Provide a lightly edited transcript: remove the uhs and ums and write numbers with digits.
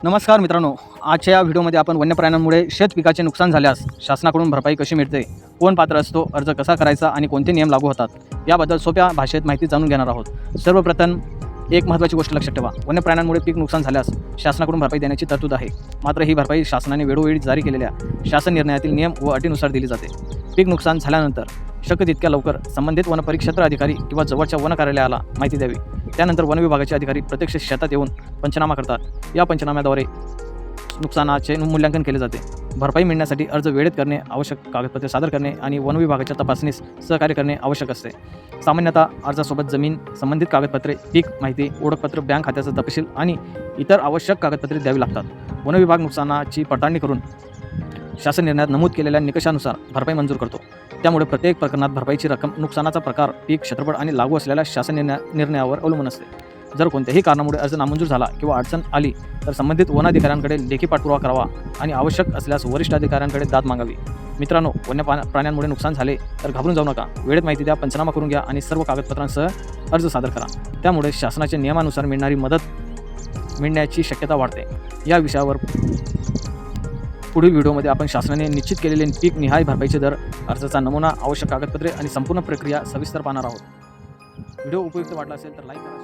नमस्कार मित्रांनो, आजच्या या व्हिडिओमध्ये आपण वन्य प्राण्यांमुळे शेत पिकाचे नुकसान झाल्यास शासनाकडून भरपाई कशी मिळते, कोण पात्र असतो, अर्ज कसा करायचा आणि कोणते नियम लागू होतात याबद्दल सोप्या भाषेत माहिती जाणून घेणार आहोत। सर्वप्रथम एक महत्त्वाची गोष्ट लक्षात ठेवा, वन्य प्राण्यांमुळे पीक नुकसान झाल्यास शासनाकडून भरपाई देण्याची तरतूद आहे। मात्र ही भरपाई शासनाने वेळोवेळी जारी केलेल्या शासन निर्णयातील नियम व अटीनुसार दिली जाते। पीक नुकसान झाल्यानंतर शक्य तितक्या लवकर संबंधित वन परिक्षेत्र अधिकारी किंवा जवळच्या वन कार्यालयाला माहिती द्यावी। त्यानंतर वन विभागाचे अधिकारी प्रत्यक्ष शेतात येऊन पंचनामा करतात। या पंचनाम्याद्वारे नुकसानाचे मूल्यांकन केले जाते। भरपाई मिळण्यासाठी अर्ज वेळेत करणे, आवश्यक कागदपत्रे सादर करणे आणि वन विभागाच्या तपासणीस सहकार्य करणे आवश्यक असते। सामान्यतः अर्जासोबत जमीन, संबंधित कागदपत्रे, पीक माहिती, ओळखपत्र, बँक खात्याचा तपशील आणि इतर आवश्यक कागदपत्रे द्यावी लागतात। वन विभाग नुकसानाची पडताळणी करून शासन निर्णयात नमूद केलेल्या निकषानुसार भरपाई मंजूर करतो। त्यामुळे प्रत्येक प्रकरणात भरपाईची रक्कम नुकसानाचा प्रकार, पीक, क्षेत्रफळ आणि लागू असलेल्या शासन निर्णयावर अवलंबून असते। जर कोणत्याही कारणामुळे अर्ज नामंजूर झाला किंवा अडचण आली तर संबंधित वन अधिकाऱ्यांकडे लेखी पाठपुरावा करावा आणि आवश्यक असल्यास वरिष्ठ अधिकाऱ्यांकडे दाद मागावी। मित्रांनो, वन्य प्राण्यांमुळे नुकसान झाले तर घाबरून जाऊ नका। वेळेत माहिती द्या, पंचनामा करून घ्या आणि सर्व कागदपत्रांसह अर्ज सादर करा। त्यामुळे शासनाच्या नियमानुसार मिळणारी मदत मिळण्याची शक्यता वाढते। या विषयावर पुढील व्हिडिओमध्ये आपण शासनाने निश्चित केलेले पीक निहाय भरपाईचे दर, अर्जाचा नमुना, आवश्यक कागदपत्रे आणि संपूर्ण प्रक्रिया सविस्तर पाहणार आहोत। व्हिडिओ उपयुक्त वाटला असेल तर लाईक करा।